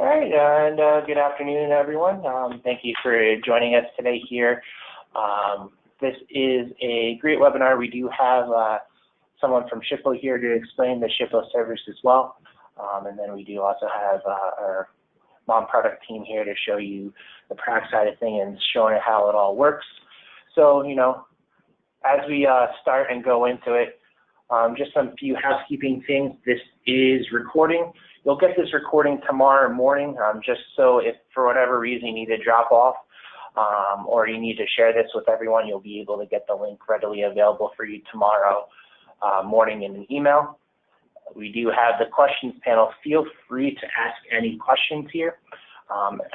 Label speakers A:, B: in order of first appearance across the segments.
A: All right, and good afternoon, everyone. Thank you for joining us today here. This is a great webinar. We do have someone from Shippo here to explain the Shippo service as well. And then we do also have our M.O.M product team here to show you the product side of things and showing how it all works. So, as we start and go into it, just some few housekeeping things. This is recording. You'll get this recording tomorrow morning, just so if for whatever reason you need to drop off or you need to share this with everyone, you'll be able to get the link readily available for you tomorrow morning in an email. We do have the questions panel. Feel free to ask any questions here.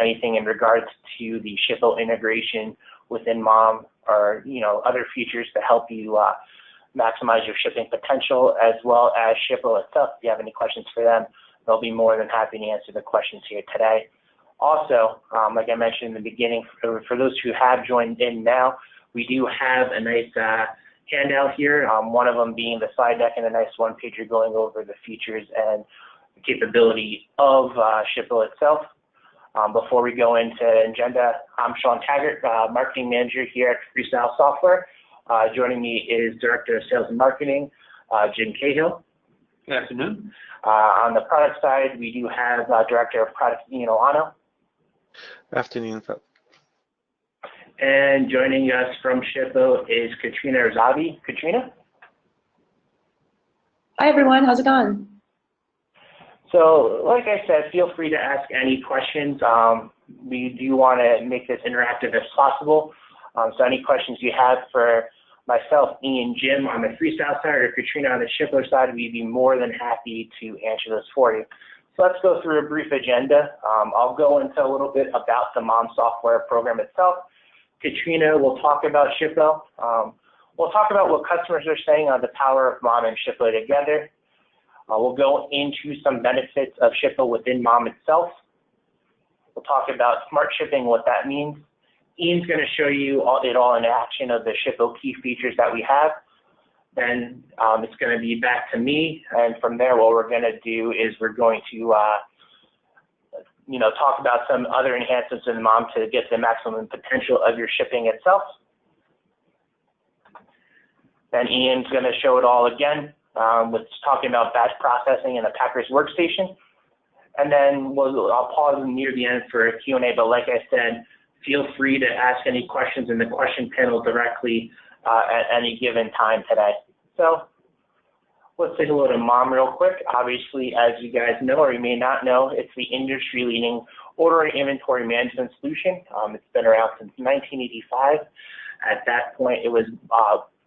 A: Anything in regards to the Shippo integration within M.O.M or other features to help you maximize your shipping potential, as well as Shippo itself. If you have any questions for them, they'll be more than happy to answer the questions here today. Also, like I mentioned in the beginning, for those who have joined in now, we do have a nice handout here, one of them being the slide deck and a nice one-pager going over the features and the capability of Shippo itself. Before we go into agenda, I'm Sean Taggart, Marketing Manager here at Freestyle Software. Joining me is Director of Sales and Marketing, Jim Cahill.
B: Good afternoon.
A: On the product side, we do have Director of Product, Ian Olano.
C: Good afternoon.
A: And joining us from Shippo is Katrina Arzavi. Katrina?
D: Hi, everyone. How's it going?
A: So, like I said, feel free to ask any questions. We do want to make this interactive as possible. So any questions you have for myself, Ian, Jim on the Freestyle side, or Katrina on the Shippo side, we'd be more than happy to answer those for you. So let's go through a brief agenda. I'll go into a little bit about the M.O.M software program itself. Katrina will talk about Shippo. We'll talk about what customers are saying on the power of M.O.M and Shippo together. We'll go into some benefits of Shippo within M.O.M itself. We'll talk about smart shipping, what that means. Ian's going to show you it all in action of the Shippo key features that we have. Then it's going to be back to me, and from there what we're going to do is we're going to talk about some other enhancements in M.O.M to get the maximum potential of your shipping itself. Then Ian's going to show it all again with talking about batch processing and the Packer's workstation. And then I'll pause near the end for a Q&A, but like I said, feel free to ask any questions in the question panel directly at any given time today. So let's take a look at M.O.M real quick. Obviously, as you guys know or you may not know, it's the industry-leading order and inventory management solution. It's been around since 1985. At that point, it was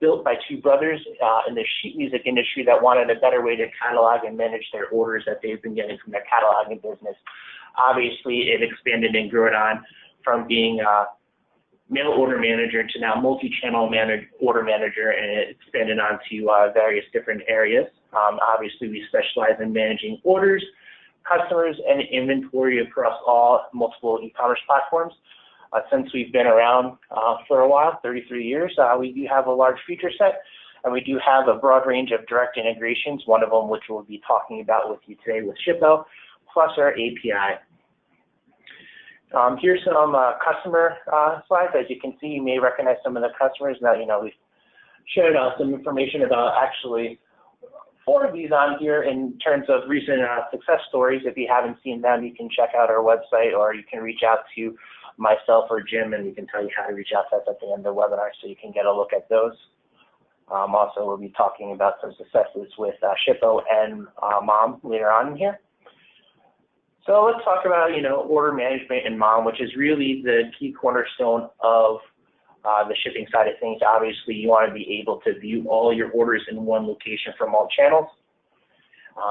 A: built by two brothers in the sheet music industry that wanted a better way to catalog and manage their orders that they've been getting from their cataloging business. Obviously, it expanded and grew it on from being a mail order manager to now multi-channel order manager, and it expanded onto various different areas. Obviously, we specialize in managing orders, customers, and inventory across all multiple e-commerce platforms. Since we've been around for a while, 33 years, we do have a large feature set, and we do have a broad range of direct integrations, one of them which we'll be talking about with you today with Shippo, plus our API. Here's some customer slides. As you can see, you may recognize some of the customers. Now, we've shared some information about actually 4 of these on here in terms of recent success stories. If you haven't seen them, you can check out our website, or you can reach out to myself or Jim, and we can tell you how to reach out to us at the end of the webinar so you can get a look at those. Also, we'll be talking about some successes with Shippo and M.O.M later on in here. So let's talk about, order management in M.O.M, which is really the key cornerstone of the shipping side of things. Obviously, you want to be able to view all your orders in one location from all channels.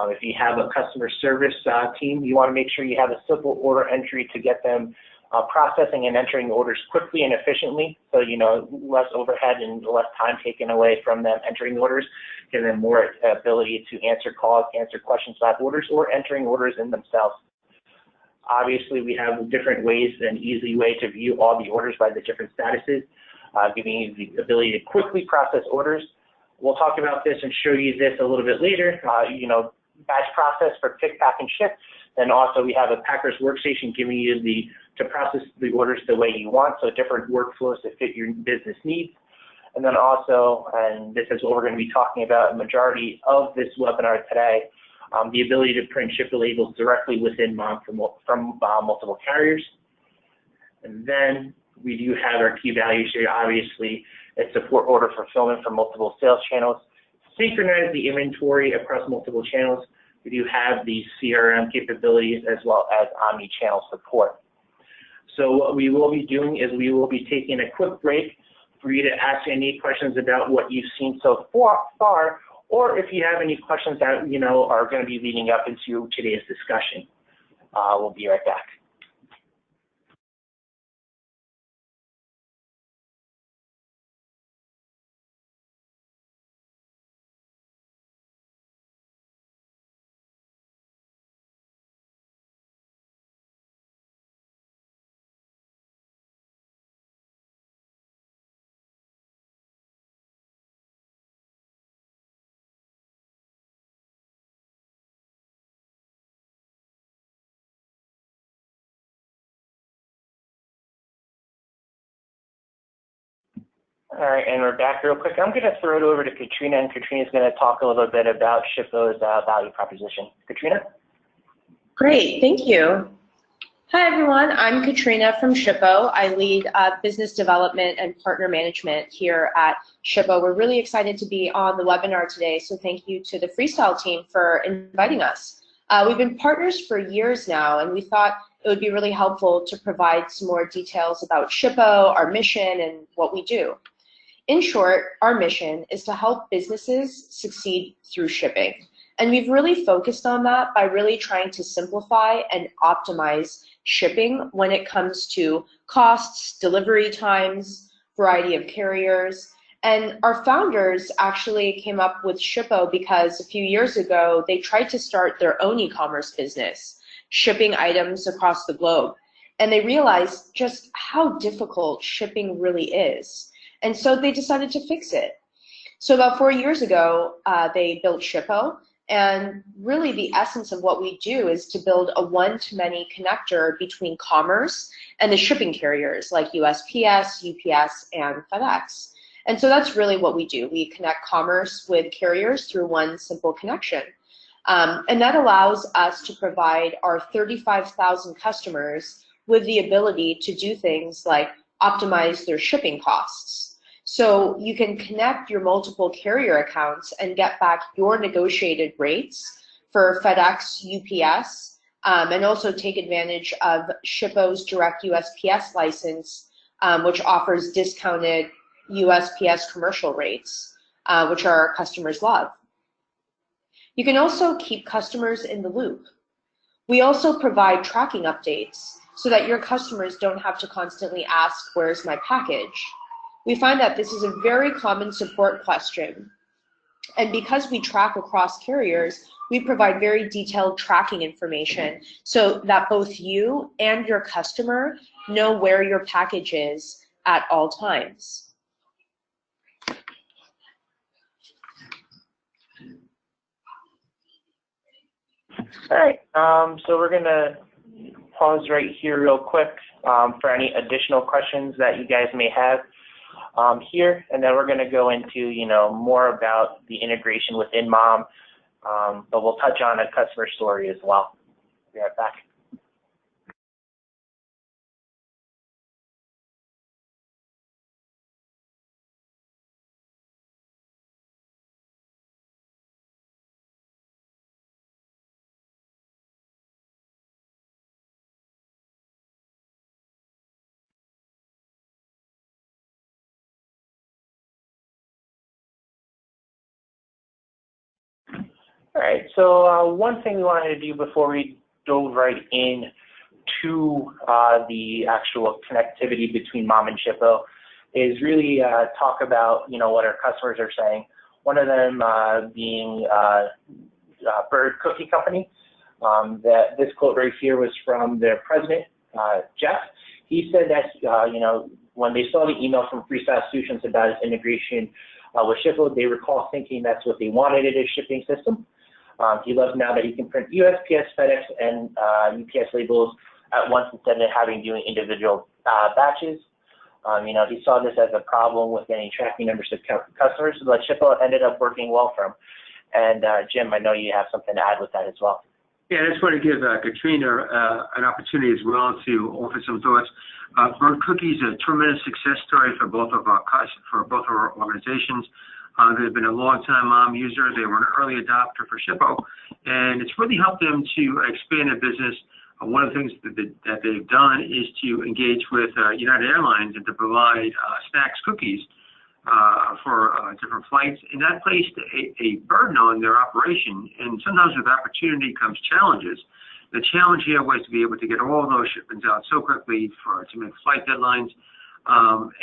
A: If you have a customer service team, you want to make sure you have a simple order entry to get them processing and entering orders quickly and efficiently, so less overhead and less time taken away from them entering orders, give them more ability to answer calls, answer questions about orders, or entering orders in themselves. Obviously, we have different ways, an easy way to view all the orders by the different statuses, giving you the ability to quickly process orders. We'll talk about this and show you this a little bit later. batch process for pick, pack, and ship. Then also we have a packer's workstation giving you to process the orders the way you want, so different workflows to fit your business needs. And then also, and this is what we're going to be talking about a majority of this webinar today, the ability to print Shippo labels directly within M.O.M from multiple carriers. And then we do have our key values here. Obviously, it's support order fulfillment from multiple sales channels, synchronize the inventory across multiple channels. We do have these CRM capabilities as well as omni-channel support. So what we will be doing is we will be taking a quick break for you to ask any questions about what you've seen so far, or if you have any questions that are going to be leading up into today's discussion. We'll be right back. All right, and we're back real quick. I'm going to throw it over to Katrina, and Katrina's going to talk a little bit about Shippo's value proposition. Katrina?
B: Great, thank you. Hi, everyone. I'm Katrina from Shippo. I lead business development and partner management here at Shippo. We're really excited to be on the webinar today, so thank you to the Freestyle team for inviting us. We've been partners for years now, and we thought it would be really helpful to provide some more details about Shippo, our mission, and what we do. In short, our mission is to help businesses succeed through shipping. And we've really focused on that by really trying to simplify and optimize shipping when it comes to costs, delivery times, variety of carriers. And our founders actually came up with Shippo because a few years ago, they tried to start their own e-commerce business, shipping items across the globe. And they realized just how difficult shipping really is. And so they decided to fix it. So about 4 years ago, they built Shippo. And really the essence of what we do is to build a one-to-many connector between commerce and the shipping carriers like USPS, UPS, and FedEx. And so that's really what we do. We connect commerce with carriers through one simple connection. And that allows us to provide our 35,000 customers with the ability to do things like optimize their shipping costs. So you can connect your multiple carrier accounts and get back your negotiated rates for FedEx, UPS, and also take advantage of Shippo's direct USPS license, which offers discounted USPS commercial rates, which our customers love. You can also keep customers in the loop. We also provide tracking updates so that your customers don't have to constantly ask, where's my package? We find that this is a very common support question. And because we track across carriers, we provide very detailed tracking information so that both you and your customer know where your package is at all times.
A: All right, so we're going to pause right here real quick for any additional questions that you guys may have here, and then we're going to go into more about the integration within M.O.M, but we'll touch on a customer story as well. Be right back. All right, so one thing we wanted to do before we dove right in to the actual connectivity between M.O.M and Shippo is really talk about what our customers are saying. One of them being Bird Cookie Company. That this quote right here was from their president, Jeff. He said that when they saw the email from Freestyle Solutions about its integration with Shippo, they recall thinking that's what they wanted in a shipping system. He loves now that he can print USPS, FedEx, and UPS labels at once instead of having doing individual batches. He saw this as a problem with getting tracking numbers to customers, but Shippo ended up working well for him. And Jim, I know you have something to add with that as well.
D: Yeah, I just want to give Katrina an opportunity as well to offer some thoughts. Bird Cookie is a tremendous success story for both of our organizations. They've been a long-time mom user. They were an early adopter for Shippo, and it's really helped them to expand their business. One of the things that they've done is to engage with United Airlines and to provide snacks cookies for different flights, and that placed a burden on their operation. And sometimes with opportunity comes challenges. The challenge here was to be able to get all those shipments out so quickly to make flight deadlines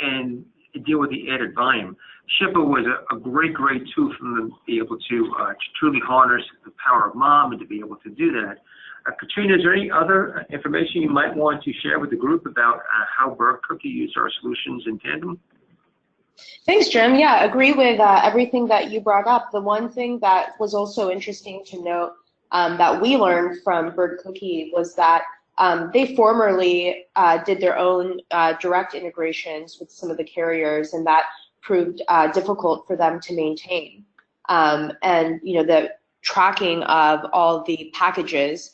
D: and deal with the added volume. Shippo was a great tool for them to be able to truly harness the power of M.O.M and to be able to do that. Katrina, is there any other information you might want to share with the group about how Bird Cookie used our solutions in tandem?
B: Thanks, Jim. Yeah, agree with everything that you brought up. The one thing that was also interesting to note that we learned from Bird Cookie was that they formerly did their own direct integrations with some of the carriers, and that proved difficult for them to maintain. And the tracking of all the packages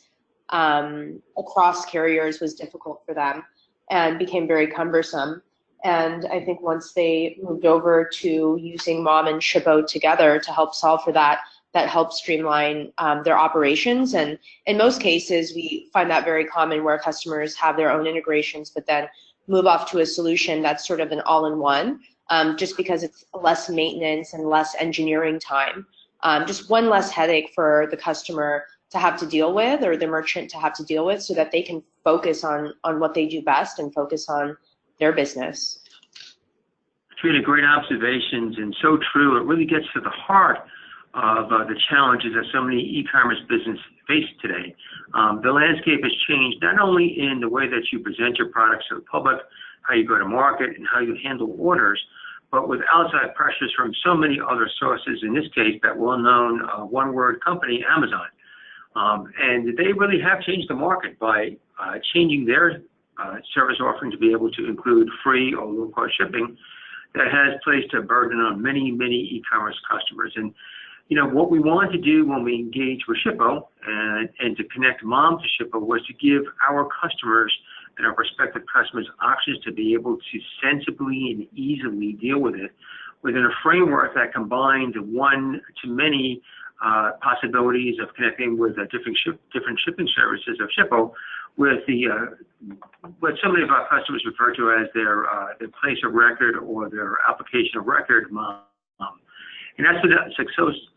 B: across carriers was difficult for them and became very cumbersome. And I think once they moved over to using M.O.M and Shippo together to help solve for that, that helped streamline their operations. And in most cases, we find that very common where customers have their own integrations, but then move off to a solution that's sort of an all-in-one, just because it's less maintenance and less engineering time. Just one less headache for the customer to have to deal with, or the merchant to have to deal with, so that they can focus on what they do best and focus on their business.
D: Katrina, great observations, and so true. It really gets to the heart of the challenges that so many e-commerce businesses face today. The landscape has changed not only in the way that you present your products to the public, how you go to market, and how you handle orders, but with outside pressures from so many other sources, in this case, that well-known one-word company, Amazon. And they really have changed the market by changing their service offering to be able to include free or low-cost shipping that has placed a burden on many e-commerce customers. And what we wanted to do when we engaged with Shippo and to connect M.O.M to Shippo was to give our customers and our prospective customers options to be able to sensibly and easily deal with it within a framework that combined one-to-many possibilities of connecting with different shipping services of Shippo with what so many of our customers refer to as their place of record or their application of record, M.O.M. And that's been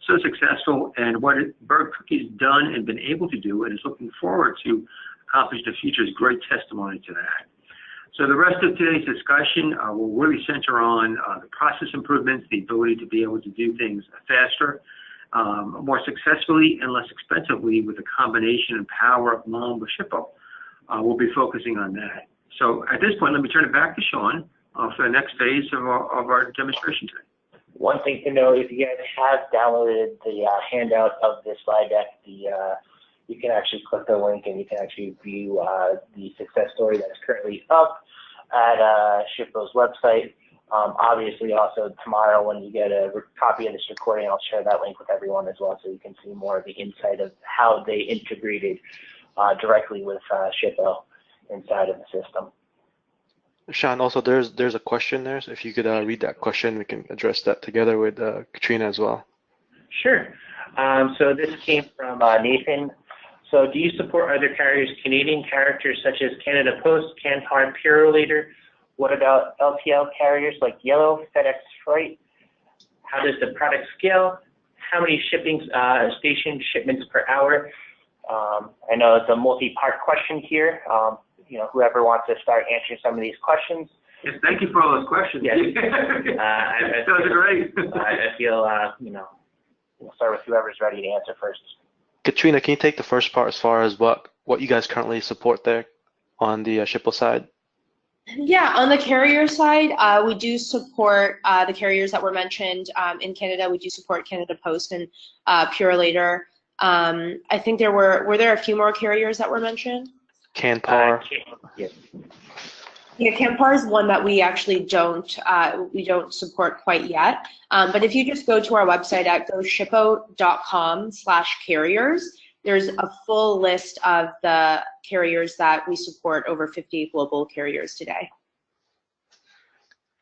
D: so successful, and what Bird Cookie's done and been able to do and is looking forward to accomplish in the future is great testimony to that. So the rest of today's discussion will really center on the process improvements, the ability to be able to do things faster, more successfully and less expensively with a combination and power of M.O.M with Shippo. We'll be focusing on that. So at this point, let me turn it back to Sean for the next phase of our demonstration today.
A: One thing to know, if you guys have downloaded the handout of this slide deck, you can actually click the link and you can actually view the success story that's currently up at Shippo's website. Obviously, also tomorrow when you get a copy of this recording, I'll share that link with everyone as well, so you can see more of the insight of how they integrated directly with Shippo inside of the system.
C: Sean, also there's a question there, so if you could read that question, we can address that together with Katrina as well.
A: Sure. So this came from Nathan. So do you support other carriers' Canadian characters such as Canada Post, Canton, Purolator? What about LTL carriers like Yellow, FedEx Freight? How does the product scale? How many shipping station shipments per hour? I know it's a multi-part question here. Whoever wants to start answering some of these questions.
D: Yes, thank you for all those questions.
A: Yes.
D: Those are great.
A: I feel, we'll start with whoever's ready to answer first.
C: Katrina, can you take the first part as far as what you guys currently support there on the Shippo side?
B: Yeah, on the carrier side, we do support the carriers that were mentioned in Canada. We do support Canada Post and Purolator. I think there were there a few more carriers that were mentioned?
C: Canpar.
A: Yes.
B: Yeah, Canpar is one that we actually don't support quite yet. But if you just go to our website at goshippo.com/carriers, there's a full list of the carriers that we support, over 50 global carriers today.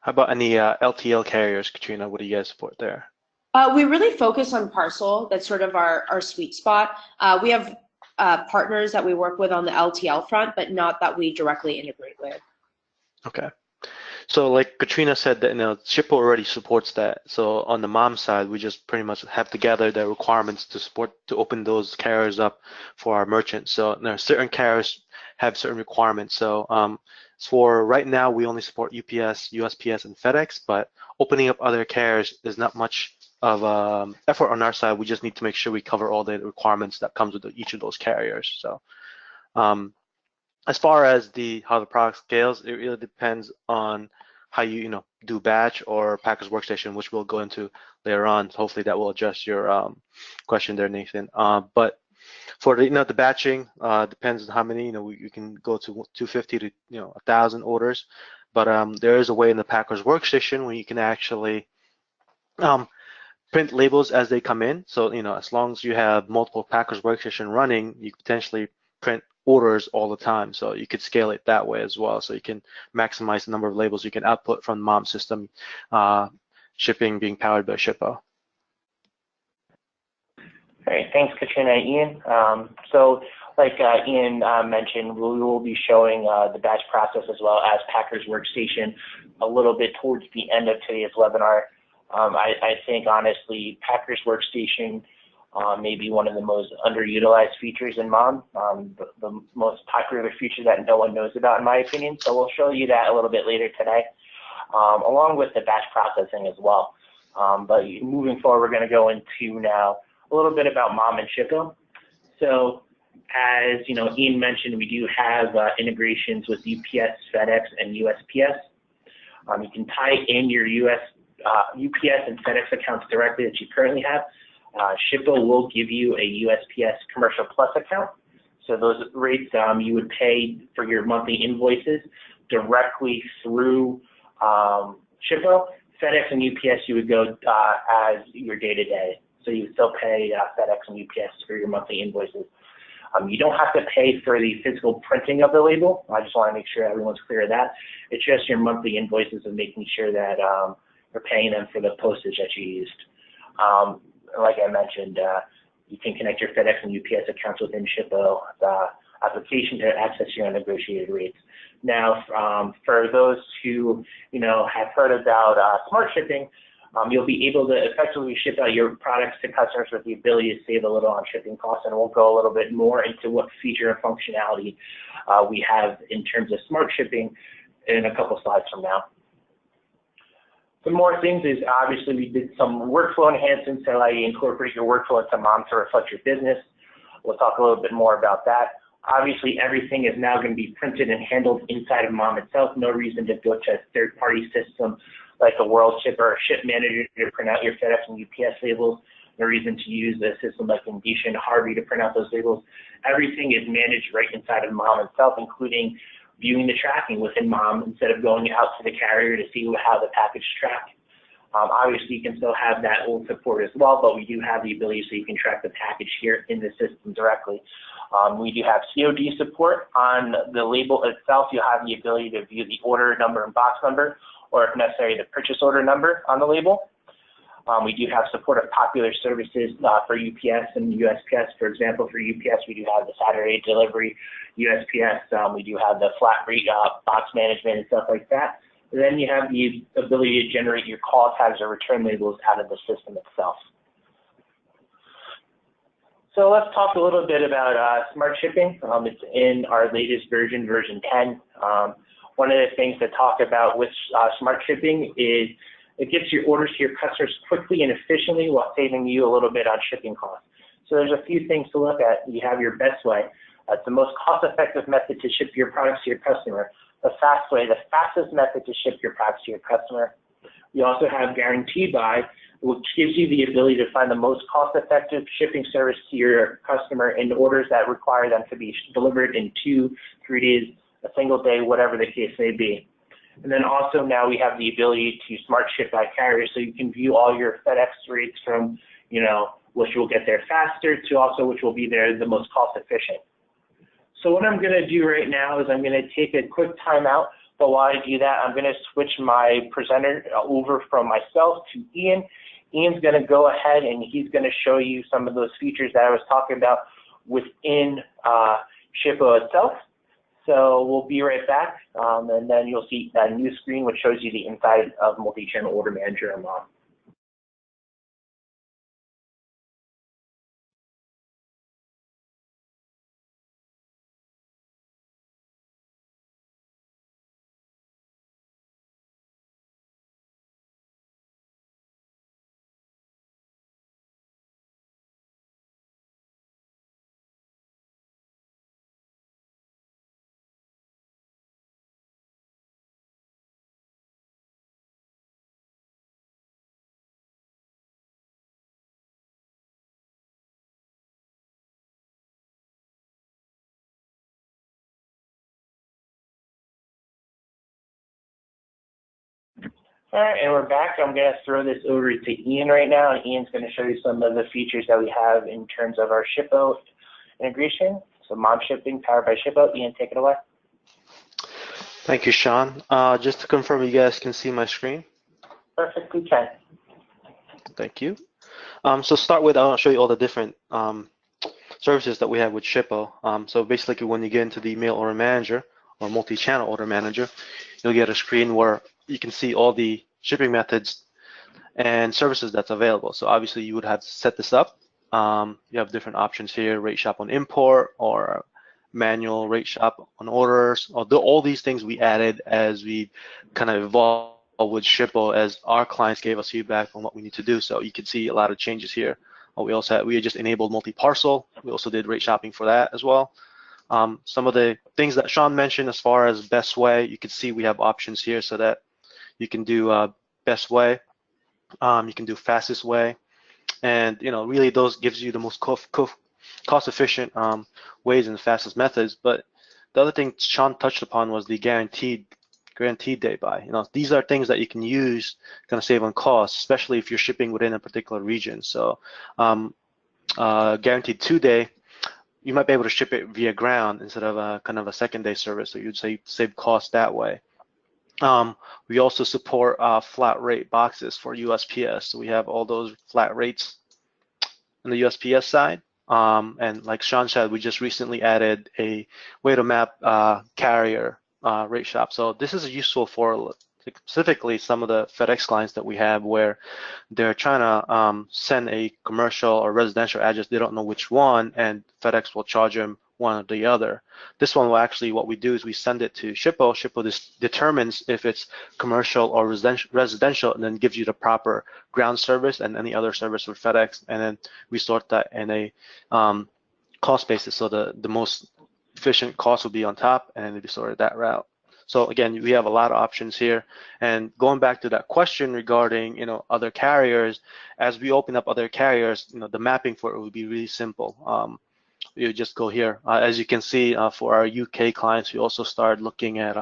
C: How about any LTL carriers, Katrina? What do you guys support there?
B: We really focus on parcel. That's sort of our sweet spot. We have partners that we work with on the LTL front, but not that we directly integrate with.
C: Okay. So like Katrina said, that Shippo already supports that. So on the M.O.M side, we just pretty much have to gather the requirements to open those carriers up for our merchants. So there are certain carriers have certain requirements. So for right now, we only support UPS, USPS, and FedEx, but opening up other carriers is not much of effort on our side. We just need to make sure we cover all the requirements that comes with each of those carriers. So as far as how the product scales, it really depends on how you do batch or Packers Workstation, which we'll go into later on. Hopefully that will address your question there, Nathan. But for the batching, depends on how many. You can go to 250 to 1,000 orders, but there is a way in the Packers Workstation where you can actually print labels as they come in. So as long as you have multiple Packers Workstation running, you could potentially print orders all the time. So you could scale it that way as well. So you can maximize the number of labels you can output from the M.O.M system, shipping being powered by Shippo.
A: All right, thanks, Katrina and Ian. So like Ian mentioned, we will be showing the batch process as well as Packers Workstation a little bit towards the end of today's webinar. I think, honestly, Packers Workstation may be one of the most underutilized features in M.O.M, the most popular feature that no one knows about, in my opinion. So we'll show you that a little bit later today, along with the batch processing as well. But moving forward, we're going to go into now a little bit about M.O.M and Shippo. So as Ian mentioned, we do have integrations with UPS, FedEx, and USPS. You can tie in your UPS and FedEx accounts directly that you currently have. Shippo will give you a USPS Commercial Plus account. So those rates you would pay for your monthly invoices directly through Shippo. FedEx and UPS you would go as your day-to-day. So you would still pay FedEx and UPS for your monthly invoices. You don't have to pay for the physical printing of the label. I just want to make sure everyone's clear of that. It's just your monthly invoices and making sure that you're paying them for the postage that you used. Like I mentioned, you can connect your FedEx and UPS accounts within Shippo, the application, to access your negotiated rates. Now, for those who have heard about smart shipping, you'll be able to effectively ship out your products to customers with the ability to save a little on shipping costs, and we'll go a little bit more into what feature and functionality we have in terms of smart shipping in a couple slides from now. Some more things is, obviously, we did some workflow enhancements to allow you to incorporate your workflow into M.O.M to reflect your business. We'll talk a little bit more about that. Obviously, everything is now going to be printed and handled inside of M.O.M itself. No reason to go to a third-party system like a World Ship or a Ship Manager to print out your FedEx and UPS labels. No reason to use a system like Indisha and Harvey to print out those labels. Everything is managed right inside of M.O.M itself, including viewing the tracking within M.O.M instead of going out to the carrier to see how the package is tracked. Obviously, you can still have that old support as well, but we do have the ability so you can track the package here in the system directly. We do have COD support on the label itself. You'll have the ability to view the order number and box number, or if necessary, the purchase order number on the label. We do have support of popular services for UPS and USPS. For example, for UPS, we do have the Saturday delivery. USPS, we do have the flat rate box management and stuff like that. And then you have the ability to generate your call tags or return labels out of the system itself. So let's talk a little bit about smart shipping. It's in our latest version, version 10. One of the things to talk about with smart shipping is it gets your orders to your customers quickly and efficiently while saving you a little bit on shipping costs. So there's a few things to look at. You have your best way. It's the most cost-effective method to ship your products to your customer. The fast way, the fastest method to ship your products to your customer. We also have guaranteed buy, which gives you the ability to find the most cost-effective shipping service to your customer in orders that require them to be delivered in 2, 3 days, a single day, whatever the case may be. And then also now we have the ability to smart ship by carrier, so you can view all your FedEx rates from, which will get there faster to also which will be there the most cost efficient. So what I'm going to do right now is I'm going to take a quick timeout, but while I do that, I'm going to switch my presenter over from myself to Ian. Ian's going to go ahead and he's going to show you some of those features that I was talking about within Shippo itself. So we'll be right back, and then you'll see that new screen which shows you the inside of Multi-Channel Order Manager and M.O.M. All right, and we're back. I'm going to throw this over to Ian right now, and Ian's going to show you some of the features that we have in terms of our Shippo integration. So M.O.M shipping powered by Shippo. Ian, take it away.
C: Thank you, Sean. Just to confirm, you guys can see my screen?
A: Perfectly can.
C: Thank you. So start with, I'll show you all the different services that we have with Shippo. So basically, when you get into the mail order manager or multi-channel order manager, you'll get a screen where you can see all the shipping methods and services that's available. So obviously, you would have to set this up. You have different options here: rate shop on import or manual rate shop on orders. Although all these things we added as we kind of evolved with Shippo as our clients gave us feedback on what we need to do. So you can see a lot of changes here. We just enabled multi-parcel. We also did rate shopping for that as well. Some of the things that Sean mentioned as far as best way, you can see we have options here so that you can do best way, you can do fastest way, and really those gives you the most cost efficient ways and the fastest methods. But the other thing Sean touched upon was the guaranteed day buy. These are things that you can use to save on costs, especially if you're shipping within a particular region. So guaranteed 2-day, you might be able to ship it via ground instead of a kind of a second-day service, so you'd save costs that way. We also support flat rate boxes for USPS, so we have all those flat rates on the USPS side. And like Sean said, we just recently added a way to map carrier rate shop. So this is useful for specifically some of the FedEx clients that we have where they're trying to send a commercial or residential address. They don't know which one, and FedEx will charge them one or the other. This one will actually, what we do is we send it to Shippo. Shippo determines if it's commercial or residential, and then gives you the proper ground service and any other service with FedEx, and then we sort that in a cost basis. So the most efficient cost will be on top, and it'll be sorted that route. So again, we have a lot of options here. And going back to that question regarding other carriers, as we open up other carriers, the mapping for it will be really simple. You just go here. As you can see, for our UK clients, we also started looking at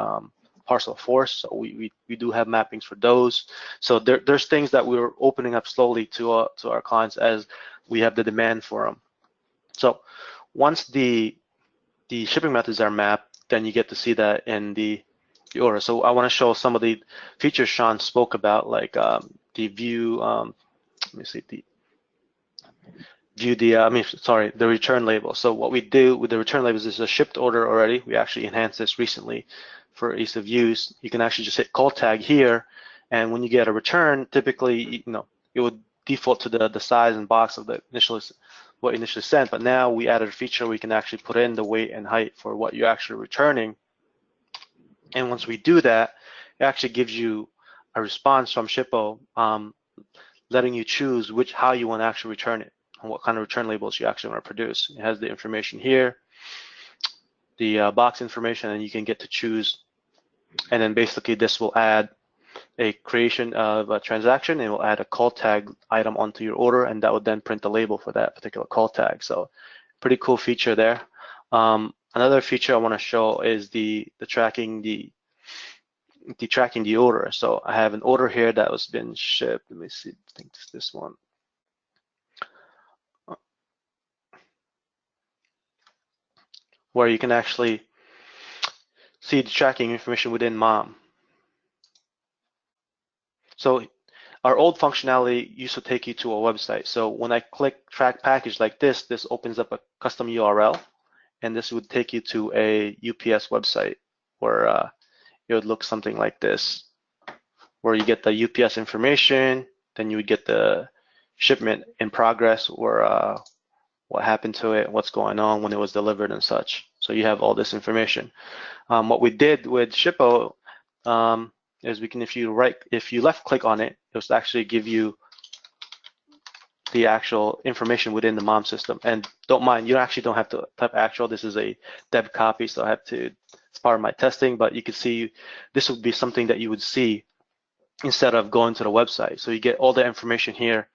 C: parcel force. So we do have mappings for those. So there's things that we're opening up slowly to our clients as we have the demand for them. So once the shipping methods are mapped, then you get to see that in the order. So I want to show some of the features Sean spoke about, like the view. Let me see the return label. So what we do with the return labels is a shipped order already. We actually enhanced this recently for ease of use. You can actually just hit call tag here, and when you get a return, typically it would default to the size and box of the what initially sent. But now we added a feature where you can actually put in the weight and height for what you're actually returning. And once we do that, it actually gives you a response from Shippo, letting you choose how you want to actually return it and what kind of return labels you actually want to produce. It has the information here, the box information, and you can get to choose. And then basically this will add a creation of a transaction. It will add a call tag item onto your order, and that would then print the label for that particular call tag. So pretty cool feature there. Another feature I want to show is the tracking the order. So I have an order here that was been shipped. Let me see, I think it's this one. Where you can actually see the tracking information within M.O.M. So our old functionality used to take you to a website. So when I click track package like this opens up a custom URL, and this would take you to a UPS website where it would look something like this, where you get the UPS information, then you would get the shipment in progress, or what happened to it, what's going on when it was delivered and such. So you have all this information. What we did with Shippo is we can, if you left click on it, it will actually give you the actual information within the M.O.M system. And don't mind, you actually don't have to type actual. This is a deb copy, so I have to, it's part of my testing, but you can see this would be something that you would see instead of going to the website. So you get all the information here.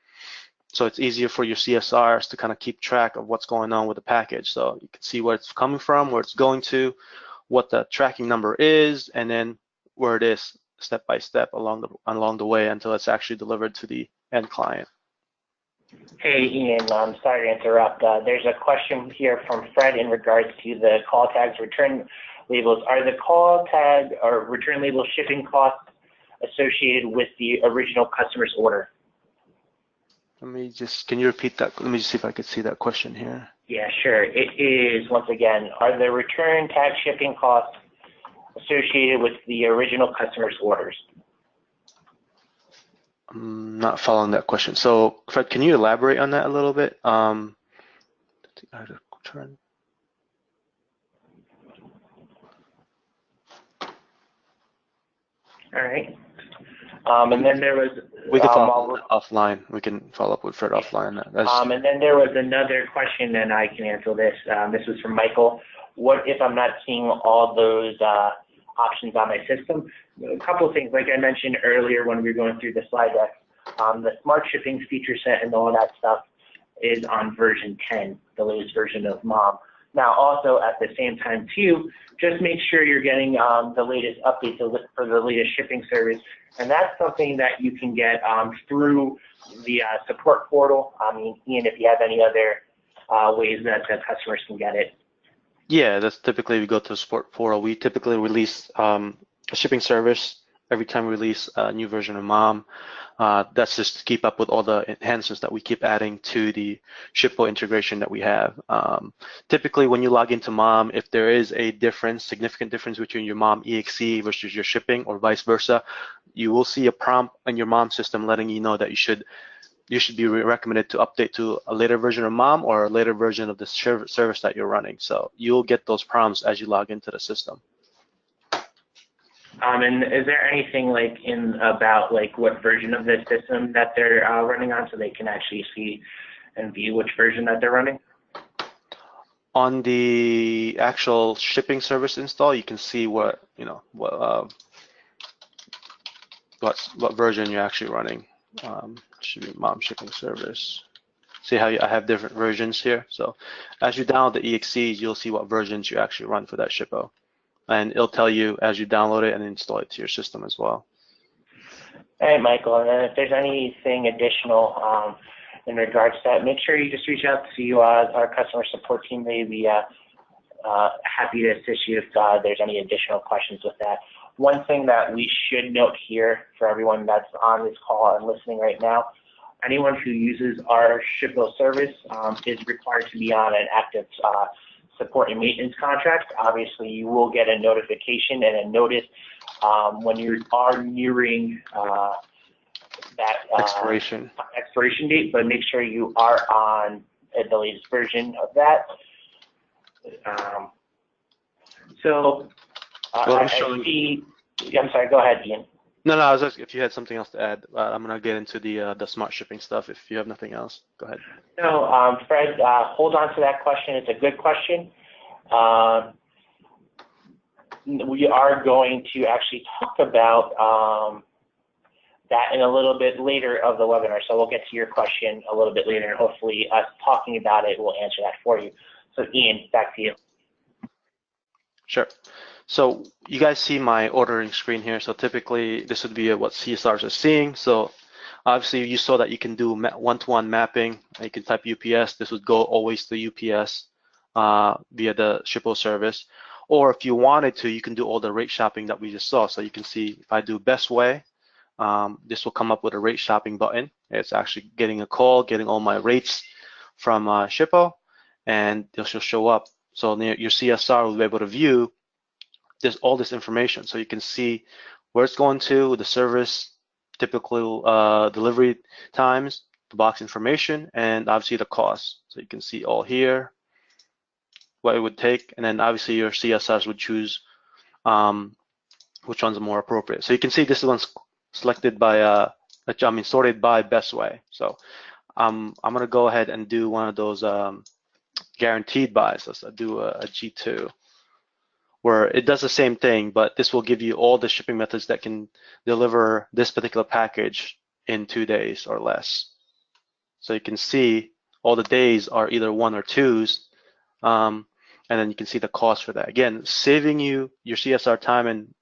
C: So it's easier for your CSRs to kind of keep track of what's going on with the package. So you can see where it's coming from, where it's going to, what the tracking number is, and then where it is step by step along the way until it's actually delivered to the end client.
A: Hey, Ian, I'm sorry to interrupt. There's a question here from Fred in regards to the call tags return labels. Are the call tag or return label shipping costs associated with the original customer's order?
C: Let me just, can you repeat that? Let me just see if I could see that question here.
A: Yeah, sure. It is, once again, are the return tag shipping costs associated with the original customer's orders?
C: I'm not following that question. So, Fred, can you elaborate on that a little bit? All
A: right. And then there was...
C: We can follow up offline. We can follow up with Fred offline.
A: And then there was another question, and I can answer this. This was from Michael. What if I'm not seeing all those options on my system? A couple of things, like I mentioned earlier when we were going through the slide deck, the smart shipping feature set and all that stuff is on version 10, the latest version of M.O.M. Now, also at the same time too, just make sure you're getting the latest updates for the latest shipping service, and that's something that you can get through the support portal. I mean, Ian, if you have any other ways that the customers can get it.
C: Yeah, that's typically we go to the support portal. We typically release a shipping service every time we release a new version of M.O.M. That's just to keep up with all the enhancements that we keep adding to the Shippo integration that we have. Typically, when you log into M.O.M, if there is a significant difference between your M.O.M EXE versus your shipping or vice versa, you will see a prompt on your M.O.M system letting you know that you should be recommended to update to a later version of M.O.M or a later version of the service that you're running. So you'll get those prompts as you log into the system.
A: And is there anything about what version of the system that they're running on, so they can actually see and view which version that they're running?
C: On the actual shipping service install, you can see what version you're actually running. Should be M.O.M shipping service. See how I have different versions here. So as you download the EXEs, you'll see what versions you actually run for that Shippo. And it'll tell you as you download it and install it to your system as well.
A: All right, Michael, and then if there's anything additional in regards to that, make sure you just reach out to our customer support team. They'd be happy to assist you if there's any additional questions with that. One thing that we should note here for everyone that's on this call and listening right now, anyone who uses our Shippo service is required to be on an active support and maintenance contract. Obviously, you will get a notification and a notice when you are nearing that expiration date, but make sure you are on the latest version of that. I'm sorry, go ahead, Ian.
C: No, I was asking if you had something else to add. I'm going to get into the smart shipping stuff. If you have nothing else, go ahead.
A: No, Fred, hold on to that question. It's a good question. We are going to actually talk about that in a little bit later of the webinar. So we'll get to your question a little bit later, and hopefully us talking about it will answer that for you. So Ian, back to you.
C: Sure. So you guys see my ordering screen here. So typically this would be what CSRs are seeing. So obviously you saw that you can do one-to-one mapping. You can type UPS. This would go always to UPS via the Shippo service. Or if you wanted to, you can do all the rate shopping that we just saw. So you can see if I do best way, this will come up with a rate shopping button. It's actually getting a call, getting all my rates from Shippo, and this will show up. So your CSR will be able to view all this information. So you can see where it's going to, the service, typical delivery times, the box information, and obviously the cost. So you can see all here, what it would take, and then obviously your CSRs would choose which ones are more appropriate. So you can see this one's selected by, sorted by best way. So I'm gonna go ahead and do one of those guaranteed buys. Let's do a G2, where it does the same thing, but this will give you all the shipping methods that can deliver this particular package in 2 days or less. So you can see all the days are either 1 or 2s, and then you can see the cost for that. Again, saving you your CSR time and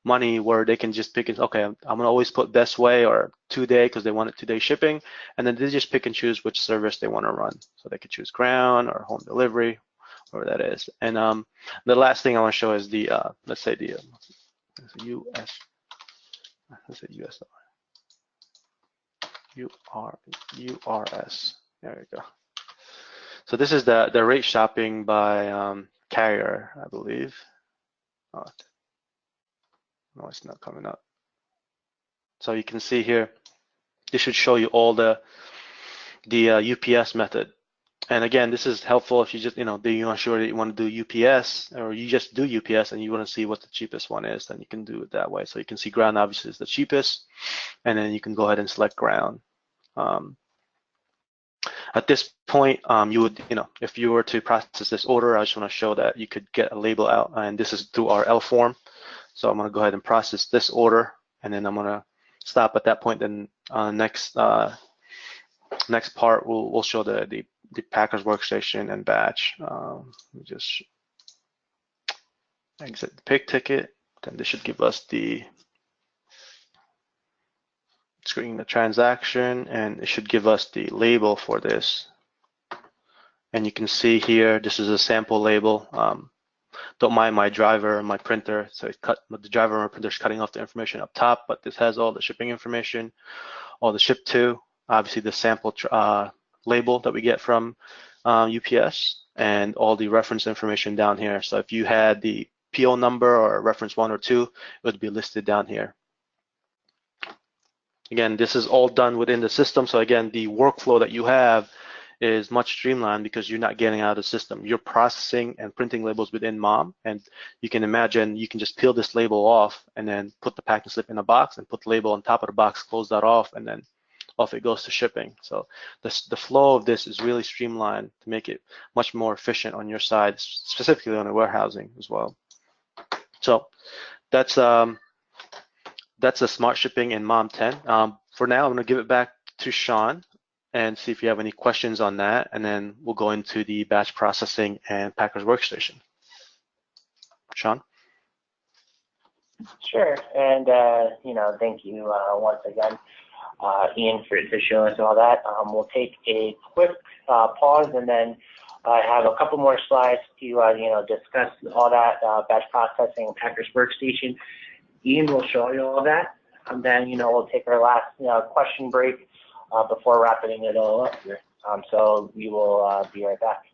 C: money, where they can just pick it. Okay, I'm gonna always put best way or 2-day because they want it 2-day shipping, and then they just pick and choose which service they want to run. So they could choose ground or home delivery, whatever that is. And the last thing I want to show is the let's say the US, let's say US URS. There we go. So this is the rate shopping by carrier, I believe. Oh, no, it's not coming up. So you can see here, this should show you all the UPS method. And again, this is helpful if you just, you're not sure that you want to do UPS, or you just do UPS and you want to see what the cheapest one is, then you can do it that way. So you can see ground obviously is the cheapest, and then you can go ahead and select ground. At this point, you would, if you were to process this order, I just want to show that you could get a label out, and this is through our L form. So I'm going to go ahead and process this order, and then I'm going to stop at that point. Then next part, we'll show the Packers workstation and batch. Let me just exit the pick ticket. Then this should give us the screen the transaction, and it should give us the label for this. And you can see here, this is a sample label. Don't mind my driver and my printer. So the driver and my printer is cutting off the information up top, but this has all the shipping information, all the ship to, obviously the sample label that we get from UPS, and all the reference information down here. So if you had the PO number or reference 1 or 2, it would be listed down here. Again, this is all done within the system. So again, the workflow that you have is much streamlined because you're not getting out of the system. You're processing and printing labels within M.O.M, and you can imagine you can just peel this label off and then put the packing slip in a box and put the label on top of the box, close that off, and then off it goes to shipping. So the flow of this is really streamlined to make it much more efficient on your side, specifically on the warehousing as well. So that's a smart shipping in M.O.M 10. For now, I'm going to give it back to Sean and see if you have any questions on that, and then we'll go into the batch processing and Packers workstation. Sean?
A: Sure, and thank you once again, Ian, for showing us all that. We'll take a quick pause, and then I have a couple more slides to discuss all that batch processing and Packers workstation. Ian will show you all that, and then we'll take our last question break before wrapping it all up here. So we will be right back.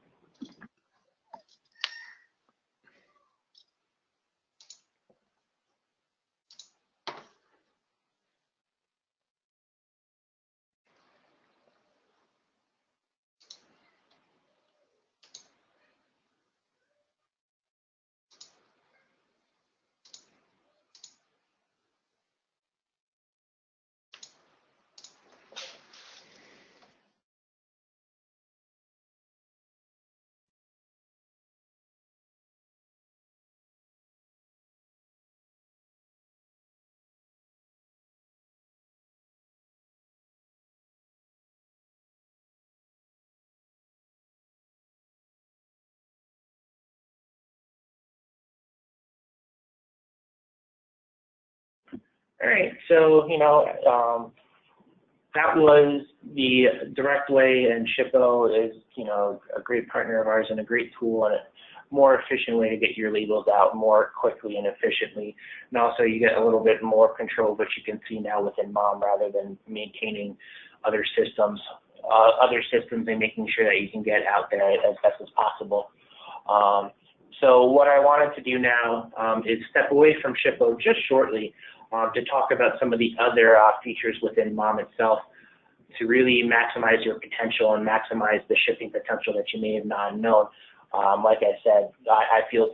A: All right, so, that was the direct way, and Shippo is, a great partner of ours and a great tool and a more efficient way to get your labels out more quickly and efficiently. And also you get a little bit more control of what you can see now within M.O.M rather than maintaining other systems and making sure that you can get out there as best as possible. So what I wanted to do now is step away from Shippo just shortly to talk about some of the other features within M.O.M itself to really maximize your potential and maximize the shipping potential that you may have not known. Like I said, I feel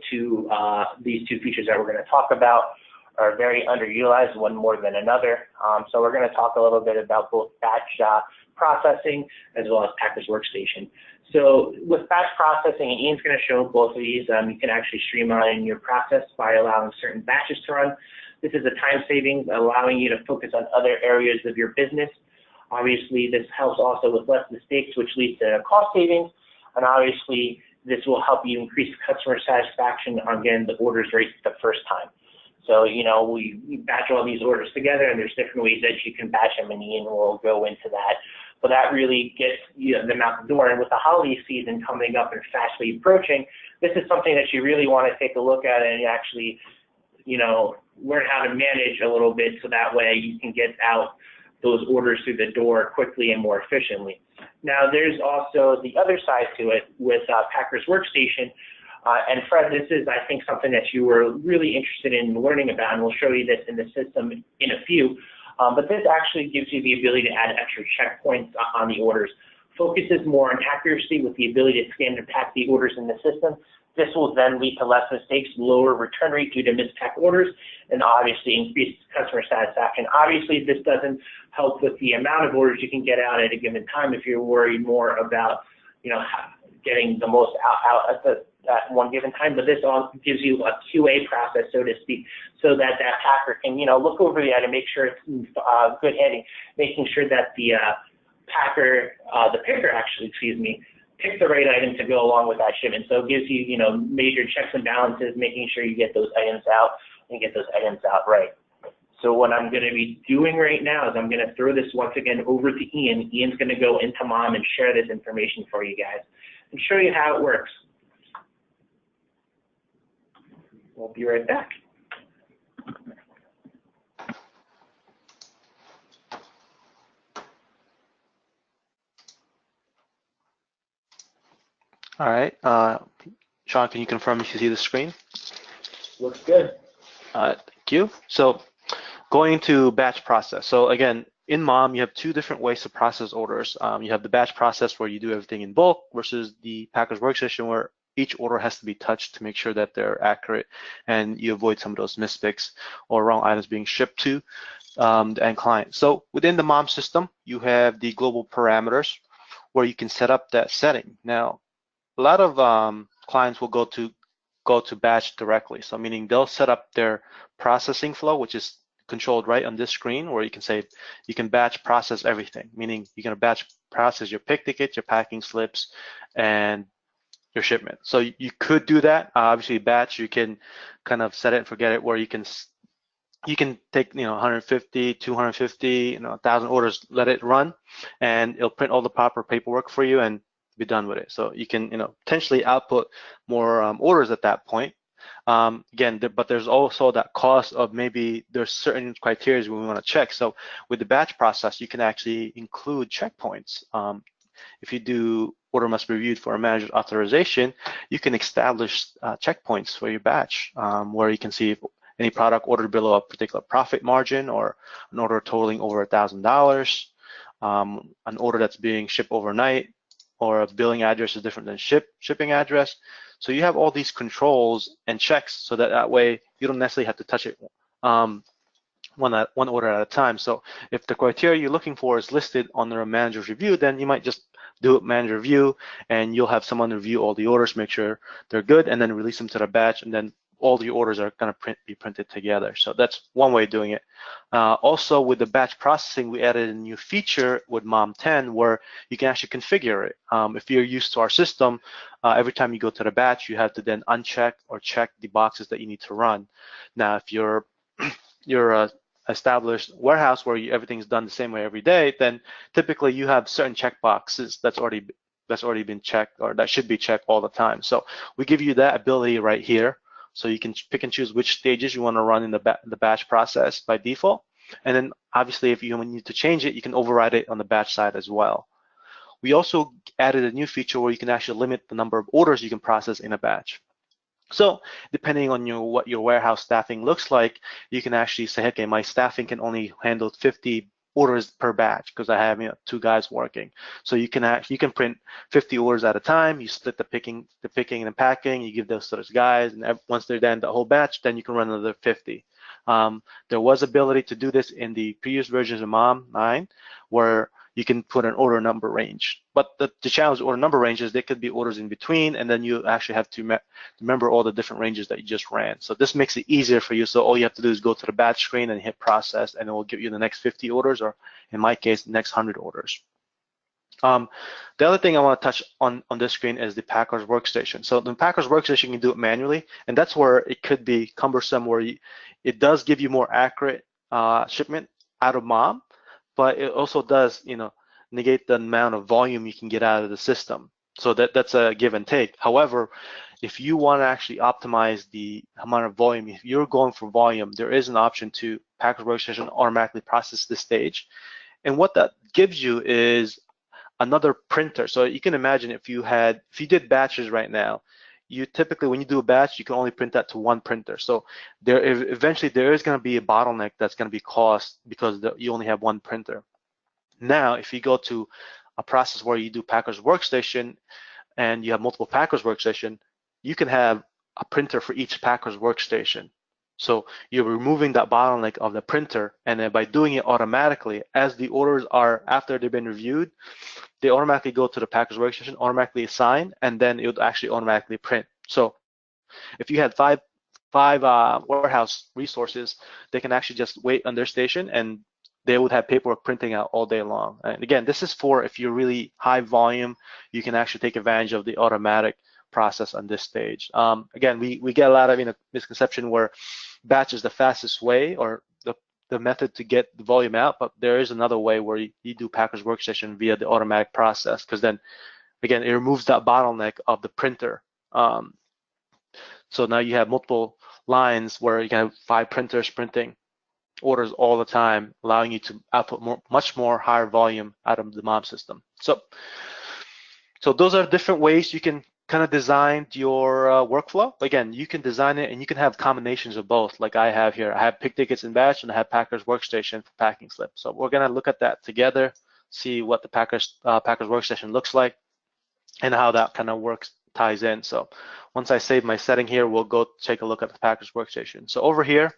A: these two features that we're going to talk about are very underutilized, one more than another. So we're going to talk a little bit about both batch processing as well as Packer's Workstation. So with batch processing, and Ian's going to show both of these, you can actually streamline your process by allowing certain batches to run. This is a time savings, allowing you to focus on other areas of your business. Obviously, this helps also with less mistakes, which leads to cost savings. And obviously, this will help you increase customer satisfaction on getting the orders right the first time. So, we batch all these orders together, and there's different ways that you can batch them, and Ian will go into that. But that really gets them out the door. And with the holiday season coming up and fastly approaching, this is something that you really want to take a look at and actually, learn how to manage a little bit so that way you can get out those orders through the door quickly and more efficiently. Now, there's also the other side to it with Packer's Workstation. And Fred, this is, I think, something that you were really interested in learning about, and we'll show you this in the system in a few. But this actually gives you the ability to add extra checkpoints on the orders. Focuses more on accuracy with the ability to scan and pack the orders in the system. This will then lead to less mistakes, lower return rate due to mispacked orders, and obviously increase customer satisfaction. Obviously, this doesn't help with the amount of orders you can get out at a given time if you're worried more about, getting the most out at one given time. But this all gives you a QA process, so to speak, so that packer can, look over the item, make sure it's good heading, making sure that the picker actually, pick the right item to go along with that shipment. So it gives you, major checks and balances, making sure you get those items out and get those items out right. So what I'm going to be doing right now is I'm going to throw this once again over to Ian. Ian's going to go into M.O.M and share this information for you guys and show you how it works. We'll be right back.
C: All right, Sean, can you confirm if you see the screen?
A: Looks good.
C: Thank you. So going to batch process. So again, in M.O.M, you have two different ways to process orders. You have the batch process where you do everything in bulk versus the Packer's Workstation where each order has to be touched to make sure that they're accurate and you avoid some of those mistakes or wrong items being shipped to the end client. So within the M.O.M system, you have the global parameters where you can set up that setting. Now, a lot of clients will go to batch directly. So meaning they'll set up their processing flow, which is controlled right on this screen, where you can say you can batch process everything, meaning you're going to batch process your pick ticket, your packing slips, and your shipment. So you could do that. Obviously, batch, you can kind of set it and forget it, where you can take 150, 250, 1,000 orders, let it run, and it'll print all the proper paperwork for you and be done with it. So you can potentially output more orders at that point. Again, but there's also that cost of maybe there's certain criteria we want to check. So with the batch process, you can actually include checkpoints. If you do order must be reviewed for a manager's authorization, you can establish checkpoints for your batch, where you can see if any product ordered below a particular profit margin, or an order totaling over $1,000, an order that's being shipped overnight, or a billing address is different than shipping address. So you have all these controls and checks so that way you don't necessarily have to touch it one order at a time. So if the criteria you're looking for is listed under a manager's review, then you might just do a manager review, and you'll have someone review all the orders, make sure they're good, and then release them to the batch, and then all the orders are going to be printed together. So that's one way of doing it. Also, with the batch processing, we added a new feature with M.O.M 10 where you can actually configure it. If you're used to our system, every time you go to the batch, you have to then uncheck or check the boxes that you need to run. Now, if you're established warehouse where everything's done the same way every day, then typically you have certain checkboxes that's already been checked, or that should be checked all the time. So we give you that ability right here. So you can pick and choose which stages you want to run in the batch process by default. And then obviously if you need to change it, you can override it on the batch side as well. We also added a new feature where you can actually limit the number of orders you can process in a batch. So depending on what your warehouse staffing looks like, you can actually say, okay, my staffing can only handle 50 orders per batch because I have 2 guys working. So you can print 50 orders at a time. You split the picking and packing. You give those to those guys, and once they're done the whole batch, then you can run another 50. There was ability to do this in the previous versions of M.O.M 9, where you can put an order number range. But the challenge with order number range is there could be orders in between, and then you actually have to remember all the different ranges that you just ran. So this makes it easier for you. So all you have to do is go to the batch screen and hit process, and it will give you the next 50 orders, or in my case, the next 100 orders. The other thing I want to touch on this screen is the Packer's Workstation. So the Packer's Workstation, you can do it manually, and that's where it could be cumbersome, where it does give you more accurate shipment out of M.O.M, but it also does, negate the amount of volume you can get out of the system. So that's a give and take. However, if you want to actually optimize the amount of volume, if you're going for volume, there is an option to Packer's Workstation automatically process this stage. And what that gives you is another printer. So you can imagine if you did batches right now, you typically, when you do a batch, you can only print that to one printer. So eventually there is going to be a bottleneck that's going to be caused because you only have one printer. Now, if you go to a process where you do Packer's Workstation and you have multiple Packer's Workstation, you can have a printer for each Packer's Workstation. So you're removing that bottleneck of the printer, and then by doing it automatically, as the orders are, after they've been reviewed, they automatically go to the Packer's Workstation, automatically assign, and then it would actually automatically print. So if you had five warehouse resources, they can actually just wait on their station, and they would have paperwork printing out all day long. And again, this is for if you're really high volume, you can actually take advantage of the automatic process on this stage. Again, we get a lot of misconception where batch is the fastest way or the method to get the volume out, but there is another way where you do Packer's Workstation via the automatic process, because then again it removes that bottleneck of the printer. So now you have multiple lines where you can have 5 printers printing orders all the time, allowing you to output much more higher volume out of the M.O.M system. So those are different ways you can kind of design your workflow. Again, you can design it and you can have combinations of both, like I have here. I have pick tickets in batch and I have Packer's Workstation for packing slip. So we're going to look at that together, see what the Packer's Workstation looks like and how that kind of ties in. So once I save my setting here, we'll go take a look at the Packer's Workstation. So over here,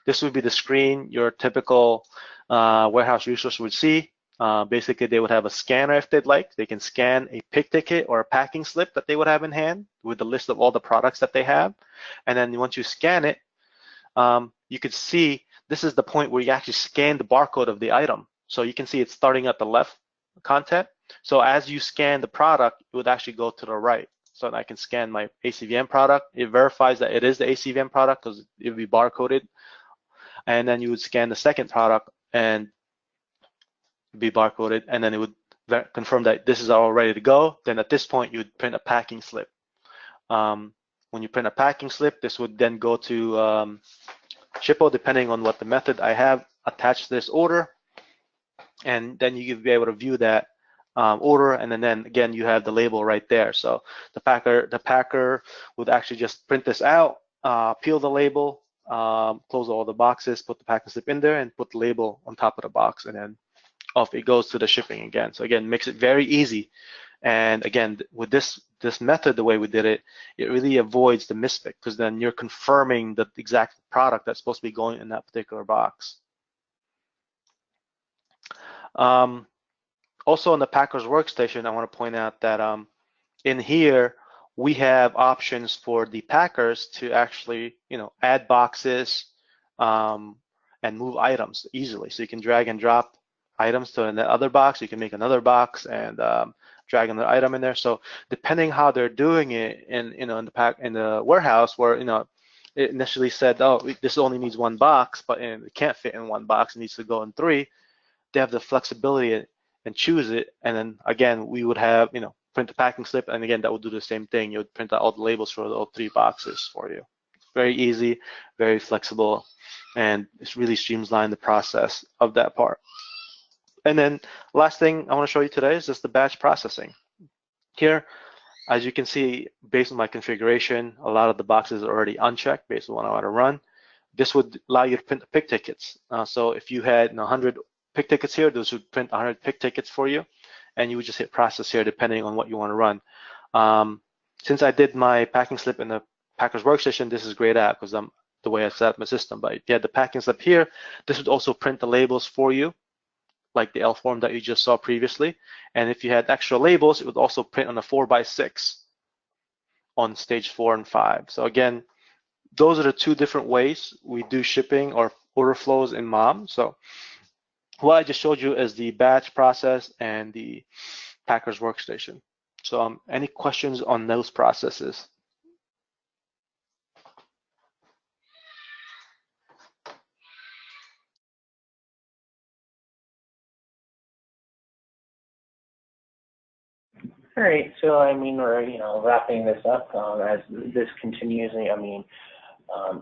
C: this would be the screen your typical warehouse resource would see. Basically, they would have a scanner if they'd like. They can scan a pick ticket or a packing slip that they would have in hand with the list of all the products that they have. And then once you scan it, you could see this is the point where you actually scan the barcode of the item. So you can see it's starting at the left content. So as you scan the product, it would actually go to the right. So I can scan my ACVM product. It verifies that it is the ACVM product because it would be barcoded. And then you would scan the second product and be barcoded, and then it would confirm that this is all ready to go. Then at this point, you would print a packing slip. When you print a packing slip, this would then go to Shippo, depending on what the method I have attached to this order. And then you would be able to view that order, and then again, you have the label right there. So the packer would actually just print this out, peel the label, close all the boxes, put the packing slip in there, and put the label on top of the box, and then off it goes to the shipping again. So again, makes it very easy. And again, with this method, the way we did it, it really avoids the mispick, because then you're confirming the exact product that's supposed to be going in that particular box. Also on the Packer's Workstation, I want to point out that in here, we have options for the packers to actually, add boxes and move items easily. So you can drag and drop items to the other box. You can make another box and drag another item in there. So depending how they're doing it in the warehouse, where it initially said, oh, this only needs one box, but it can't fit in one box, it needs to go in 3, they have the flexibility and choose it. And then again, we would have, print a packing slip, and again, that would do the same thing. You would print out all the labels for all 3 boxes for you. Very easy, very flexible, and it's really streamlined the process of that part. And then last thing I want to show you today is just the batch processing. Here, as you can see, based on my configuration, a lot of the boxes are already unchecked based on what I want to run. This would allow you to print the pick tickets. So if you had 100 pick tickets here, those would print 100 pick tickets for you, and you would just hit process here depending on what you want to run. Since I did my packing slip in the Packer's Workstation, this is a great app because I'm the way I set up my system. But if you had the packing slip here, this would also print the labels for you, like the L form that you just saw previously. And if you had extra labels, it would also print on a 4x6 on stage 4 and 5. So again, those are the 2 different ways we do shipping or order flows in M.O.M. So what I just showed you is the batch process and the Packer's Workstation. So any questions on those processes?
A: All right, so I mean, we're wrapping this up. As this continues, I mean,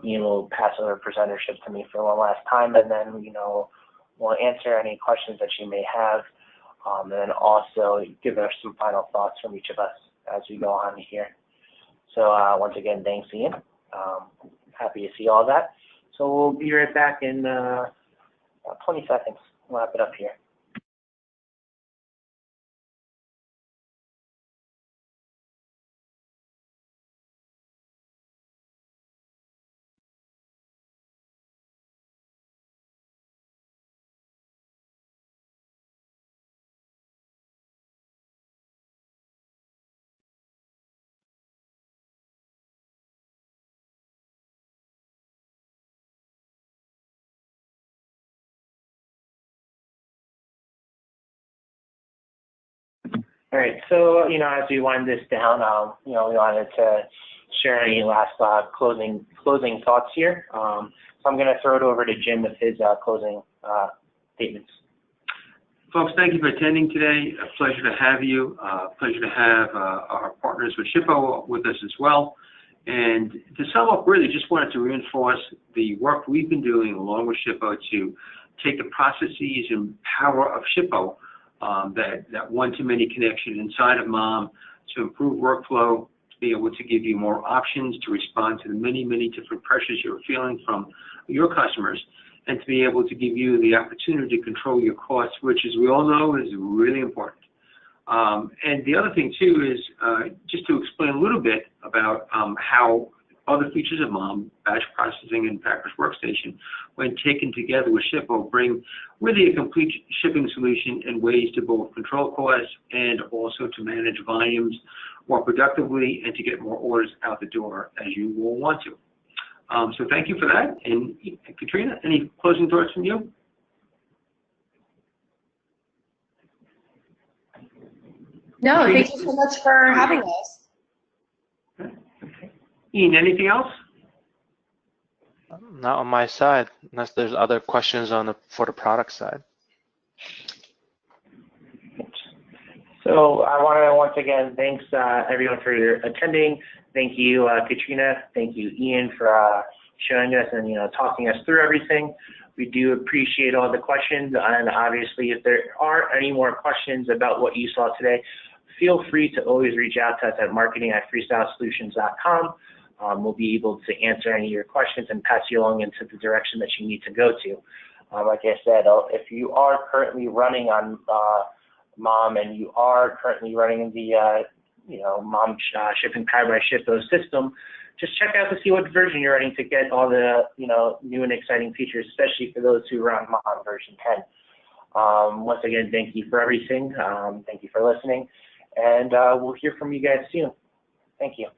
A: Ian will pass over presentership to me for one last time, and then we'll answer any questions that you may have, and then also give us some final thoughts from each of us as we go on here. So once again, thanks, Ian. Happy to see all that. So we'll be right back in 20 seconds. We'll wrap it up here. All right, so as we wind this down, we wanted to share any last closing thoughts here. So I'm going to throw it over to Jim with his closing statements.
D: Folks, thank you for attending today. A pleasure to have you. Pleasure to have our partners with Shippo with us as well. And to sum up, really just wanted to reinforce the work we've been doing along with Shippo to take the processes and power of Shippo, that one-to-many connection inside of M.O.M, to improve workflow, to be able to give you more options to respond to the many, many different pressures you're feeling from your customers, and to be able to give you the opportunity to control your costs, which, as we all know, is really important. And the other thing, too, is just to explain a little bit about how other features of M.O.M, batch processing and Packer's Workstation, when taken together with Shippo, bring really a complete shipping solution and ways to both control costs and also to manage volumes more productively and to get more orders out the door as you will want to. So thank you for that. And Katrina, any closing thoughts from you?
B: No, thank you so much for having us.
D: Okay. Ian, anything else?
C: Not on my side, unless there's other questions for the product side.
A: So I want to once again thanks everyone for attending. Thank you, Katrina. Thank you, Ian, for showing us and talking us through everything. We do appreciate all the questions, and obviously, if there are any more questions about what you saw today, feel free to always reach out to us at marketing@freestylesolutions.com. We'll be able to answer any of your questions and pass you along into the direction that you need to go to. Like I said, if you are currently running on M.O.M and you are currently running the M.O.M shipping powered by Shippo system, just check out to see what version you're running to get all the new and exciting features, especially for those who run M.O.M version 10. Once again, thank you for everything. Thank you for listening, and we'll hear from you guys soon. Thank you.